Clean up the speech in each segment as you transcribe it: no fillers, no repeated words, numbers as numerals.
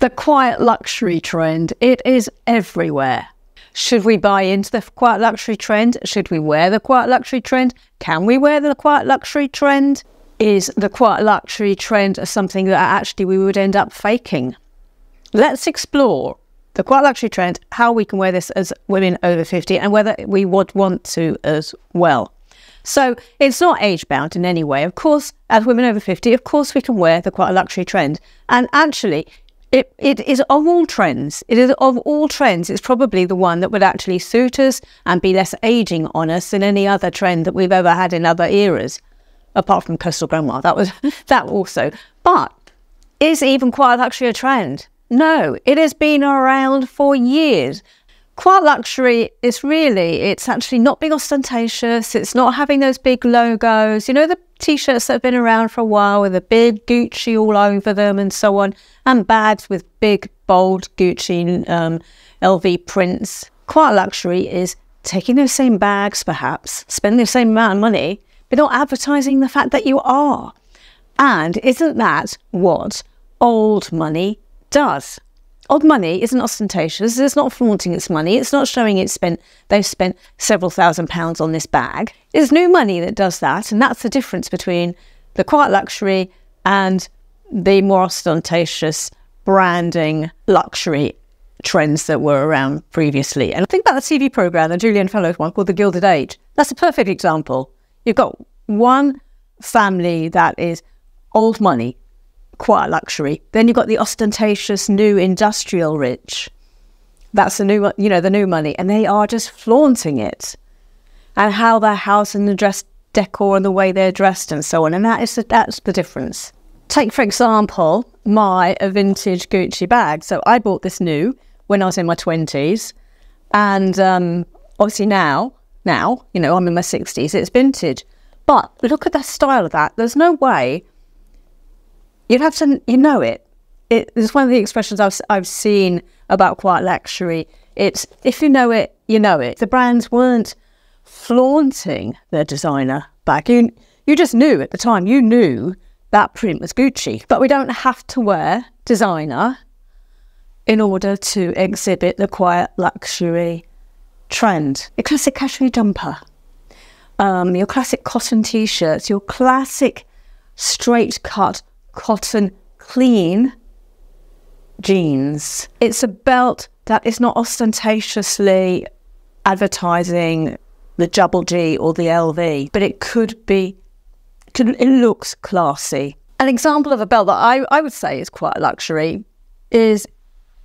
The quiet luxury trend, it is everywhere. Should we buy into the quiet luxury trend? Should we wear the quiet luxury trend? Can we wear the quiet luxury trend? Is the quiet luxury trend something that actually we would end up faking? Let's explore the quiet luxury trend, how we can wear this as women over 50 and whether we would want to as well. So it's not age bound in any way. Of course, as women over 50, of course we can wear the quiet luxury trend. And actually, it is of all trends. It is of all trends. It's probably the one that would actually suit us and be less aging on us than any other trend that we've ever had in other eras, apart from coastal grandma. That was that also. But is even quiet luxury a trend? No, it has been around for years. Quiet luxury is really, it's actually not being ostentatious. It's not having those big logos. You know, the T-shirts that have been around for a while with a big Gucci all over them and so on, and bags with big, bold Gucci LV prints. Quiet luxury is taking those same bags, perhaps, spending the same amount of money, but not advertising the fact that you are. And isn't that what old money does? Old money isn't ostentatious. It's not flaunting its money. It's not showing they've spent several £1000s on this bag. It's new money that does that, and that's the difference between the quiet luxury and the more ostentatious branding luxury trends that were around previously. And think about the TV programme, the Julian Fellowes one called The Gilded Age. That's a perfect example. You've got one family that is old money, quiet luxury. Then you've got the ostentatious new industrial rich. That's the new, you know, the new money, and they are just flaunting it, and how their house and the dress decor and the way they're dressed and so on. And that's the difference. Take for example my vintage Gucci bag. So I bought this new when I was in my 20s, and obviously now you know I'm in my 60s. It's vintage, but look at the style of that. There's no way. You'd have to, you know it. It's one of the expressions I've seen about quiet luxury. It's, if you know it, you know it. The brands weren't flaunting their designer bag. You just knew at the time, you knew that print was Gucci. But we don't have to wear designer in order to exhibit the quiet luxury trend. Your classic cashmere jumper, your classic cotton t-shirts, your classic straight cut cotton clean jeans. It's a belt that is not ostentatiously advertising the double G or the LV, but it it looks classy. An example of a belt that I would say is quite luxury is,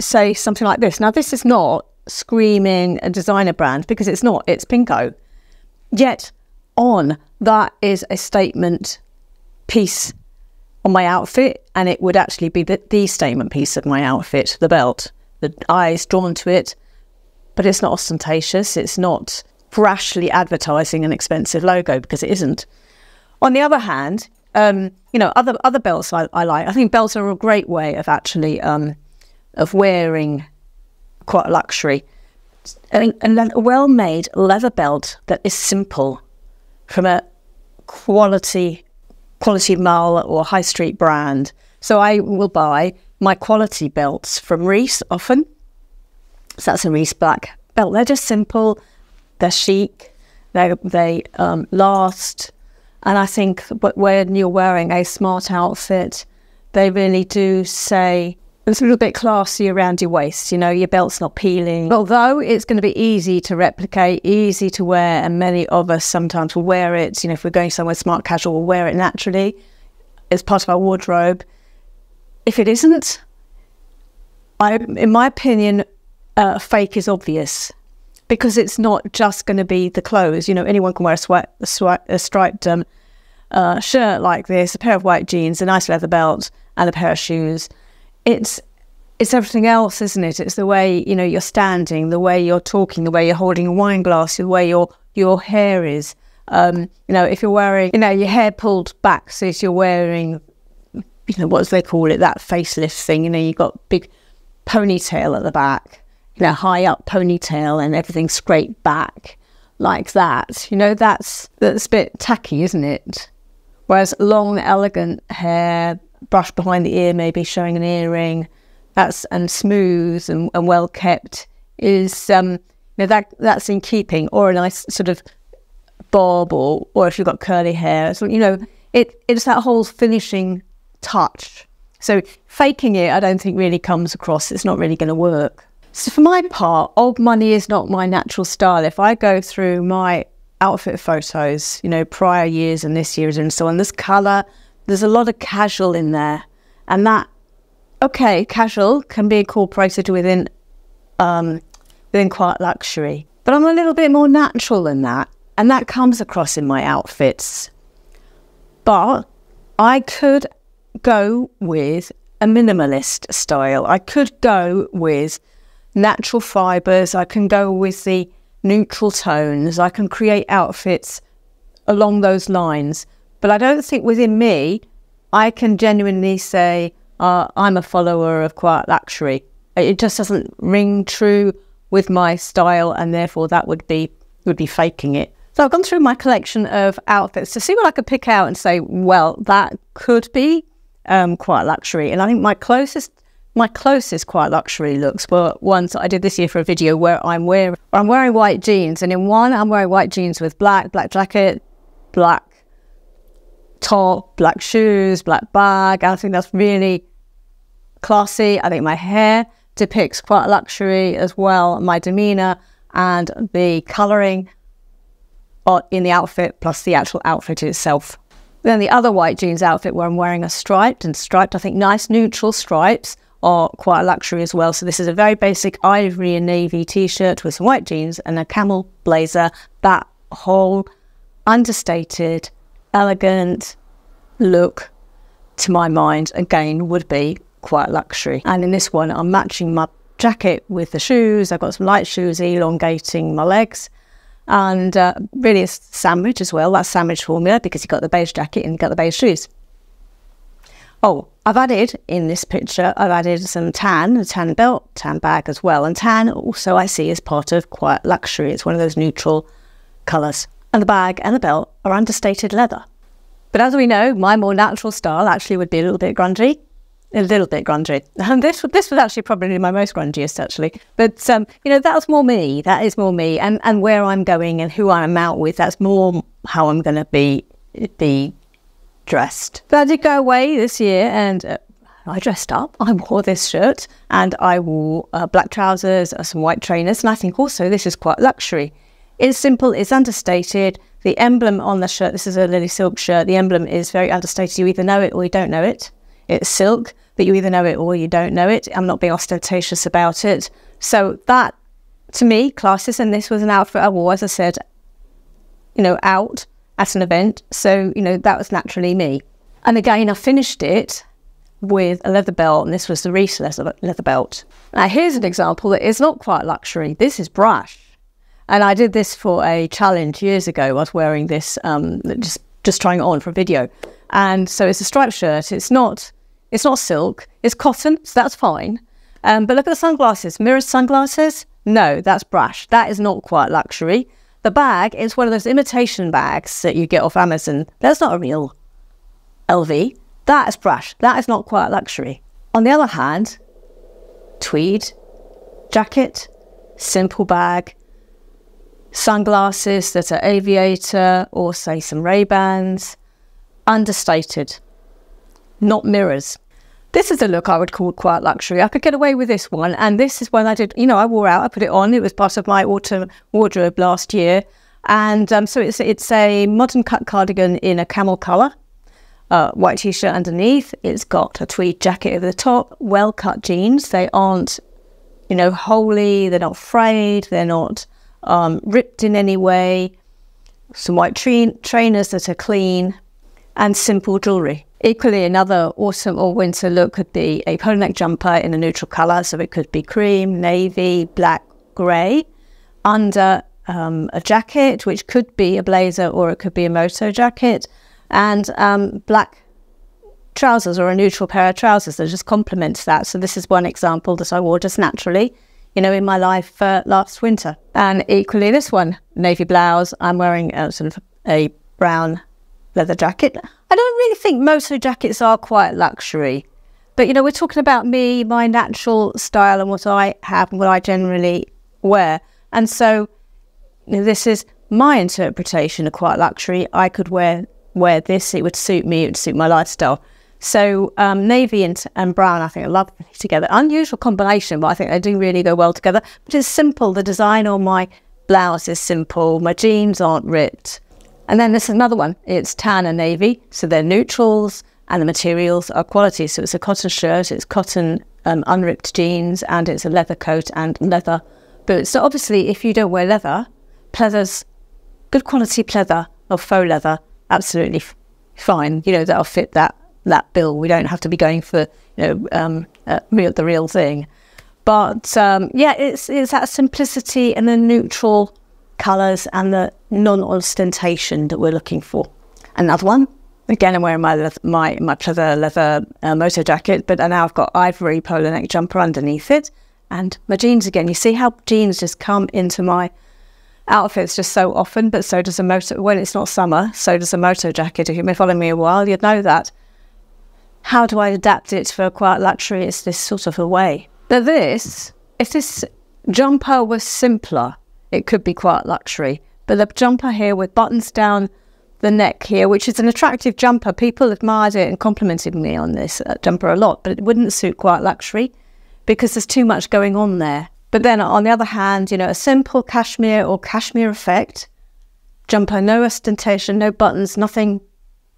say, something like this. Now, this is not screaming a designer brand, because it's not, it's Pinko. Yet on that is a statement piece on my outfit, and it would actually be the statement piece of my outfit, the belt. The eyes drawn to it, but it's not ostentatious. It's not brashly advertising an expensive logo, because it isn't. On the other hand, you know, other belts I like. I think belts are a great way of actually of wearing quite luxury. A well-made leather belt that is simple, from a quality mall or high street brand. So I will buy my quality belts from Reese often. So that's a Reese black belt. They're just simple, they're chic, they last. And I think when you're wearing a smart outfit, they really do say, it's a little bit classy around your waist, you know, your belt's not peeling. Although it's going to be easy to replicate, easy to wear, and many of us sometimes will wear it, you know, if we're going somewhere smart casual, we'll wear it naturally as part of our wardrobe. If it isn't, in my opinion, fake is obvious, because it's not just going to be the clothes. You know, anyone can wear a striped shirt like this, a pair of white jeans, a nice leather belt, and a pair of shoes. It's everything else, isn't it? It's the way, you know, you're standing, the way you're talking, the way you're holding a wine glass, the way your hair is. You know, if you're wearing, you know, your hair pulled back, so if you're wearing, you know, what do they call it, that facelift thing, you know, you've got big ponytail at the back, you know, high up ponytail, and everything scraped back like that. You know, that's a bit tacky, isn't it? Whereas long, elegant hair, brushed behind the ear, maybe showing an earring, that's and smooth and well kept is that's in keeping, or a nice sort of bob, or if you've got curly hair, so it's that whole finishing touch. So faking it, I don't think really comes across. It's not really going to work. So for my part, old money is not my natural style. If I go through my outfit photos, prior years and this year's and so on, there's colour, there's a lot of casual in there, and that, okay, casual can be incorporated within quiet luxury, but I'm a little bit more natural than that, and that comes across in my outfits. But I could go with a minimalist style. I could go with natural fibres. I can go with the neutral tones. I can create outfits along those lines. But I don't think within me, I can genuinely say, I'm a follower of quiet luxury. It just doesn't ring true with my style, and therefore that would be faking it. So I've gone through my collection of outfits to see what I could pick out and say, well, that could be quiet luxury. And I think my closest quiet luxury looks were ones that I did this year for a video where I'm wearing white jeans, and in one I'm wearing white jeans with black jacket, black top, black shoes, black bag. I think that's really classy. I think my hair depicts quiet luxury as well, my demeanour and the colouring in the outfit plus the actual outfit itself. Then the other white jeans outfit where I'm wearing a striped, I think nice neutral stripes are quite luxury as well. So this is a very basic ivory and navy t-shirt with some white jeans and a camel blazer. That whole understated, elegant look, to my mind, again, would be quite luxury. And in this one, I'm matching my jacket with the shoes. I've got some light shoes elongating my legs, and really a sandwich as well. That's sandwich formula because you've got the beige jacket and you've got the beige shoes. Oh, I've added in this picture, I've added some a tan belt, tan bag as well. And tan also I see as part of quiet luxury. It's one of those neutral colours. And the bag and the belt are understated leather. But as we know, my more natural style actually would be a little bit grungy. And this was actually probably my most grungiest, actually. But, that's more me. That is more me. And where I'm going and who I'm out with, that's more how I'm going to be dressed. But I did go away this year and I dressed up. I wore this shirt and I wore black trousers, some white trainers. And I think also this is quite luxury. It's simple, it's understated. The emblem on the shirt, this is a Lily silk shirt. The emblem is very understated. You either know it or you don't know it. It's silk, but you either know it or you don't know it. I'm not being ostentatious about it. So that, to me, classes, and this was an outfit I wore, as I said, out at an event. So, that was naturally me. And again, I finished it with a leather belt, and this was the Reese leather belt. Now, here's an example that is not quite luxury. This is brash. And I did this for a challenge years ago. I was wearing this, just trying it on for a video. And so it's a striped shirt. It's not silk. It's cotton, so that's fine. But look at the sunglasses. Mirrored sunglasses? No, that's brash. That is not quite luxury. The bag is one of those imitation bags that you get off Amazon. That's not a real LV. That is brash. That is not quite luxury. On the other hand, tweed jacket, simple bag, sunglasses that are aviator or say some Ray-Bans, understated, not mirrors. This is a look I would call quite luxury. I could get away with this one, and this is one I did, I wore out, I put it on. It was part of my autumn wardrobe last year. And so it's a modern cut cardigan in a camel colour, white t-shirt underneath. It's got a tweed jacket over the top, well-cut jeans. They aren't, holey, they're not frayed, they're not ripped in any way. Some white trainers that are clean, and simple jewellery. Equally, another autumn or winter look could be a polo neck jumper in a neutral colour. So it could be cream, navy, black, grey, under a jacket, which could be a blazer or it could be a moto jacket, and black trousers or a neutral pair of trousers that just complements that. So this is one example that I wore just naturally, in my life last winter. And equally, this one, navy blouse. I'm wearing sort of a brown leather jacket. I don't really think moto jackets are quite luxury. But, you know, we're talking about me, my natural style and what I have and what I generally wear. And so this is my interpretation of quiet luxury. I could wear this. It would suit me. It would suit my lifestyle. So navy and brown, I think, are lovely together. Unusual combination, but I think they do really go well together. But it's simple. The design on my blouse is simple. My jeans aren't ripped. And then this is another one. It's tan and navy. So they're neutrals and the materials are quality. So it's a cotton shirt, it's cotton unripped jeans, and it's a leather coat and leather boots. So obviously, if you don't wear leather, pleather's good quality pleather or faux leather, absolutely fine. You know, that'll fit that bill. We don't have to be going for, you know, the real thing. But yeah, it's that simplicity and the neutral colours and the non-ostentation that we're looking for. Another one, again, I'm wearing my pleather leather moto jacket, but now I've got ivory polo neck jumper underneath it, and my jeans again. You see how jeans just come into my outfits just so often, but so does a moto. When it's not summer, so does a moto jacket. If you've been following me a while, you'd know that. How do I adapt it for quiet luxury? It's this sort of a way. But if this jumper was simpler, it could be quiet luxury. But the jumper here with buttons down the neck here, which is an attractive jumper. People admired it and complimented me on this jumper a lot, but it wouldn't suit quiet luxury because there's too much going on there. But then on the other hand, you know, a simple cashmere or cashmere effect jumper, no ostentation, no buttons, nothing,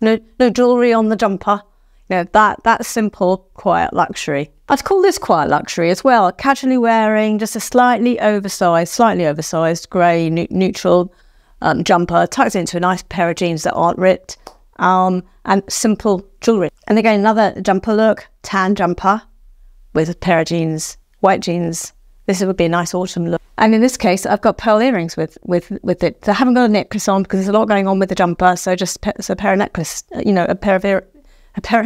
no jewellery on the jumper. You know, that's simple, quiet luxury. I'd call this quiet luxury as well. Casually wearing just a slightly oversized grey neutral jumper tucked into a nice pair of jeans that aren't ripped, and simple jewellery. And again, another jumper look, tan jumper with a pair of jeans, white jeans. This would be a nice autumn look. And in this case, I've got pearl earrings with it. So I haven't got a necklace on because there's a lot going on with the jumper. So just a pair of necklace, you know, a pair of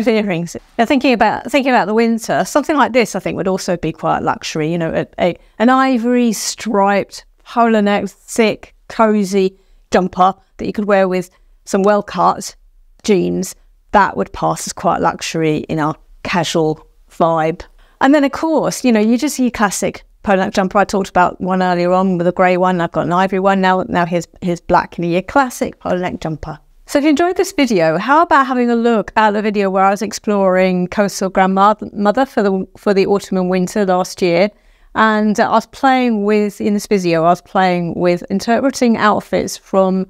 earrings. Now, thinking about the winter, something like this, I think, would also be quite luxury. You know, an ivory striped polo neck, thick, cosy jumper that you could wear with some well-cut jeans. That would pass as quite luxury in our casual vibe. And then, of course, you know, you just see your classic polo neck jumper. I talked about one earlier on with a grey one. I've got an ivory one now. Here's black in your classic polo neck jumper. So if you enjoyed this video, how about having a look at the video where I was exploring coastal grandmother for the autumn and winter last year, and I was playing with, in this video, I was playing with interpreting outfits from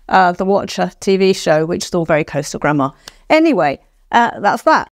the Watcher TV show, which is all very coastal grandma. Anyway, that's that.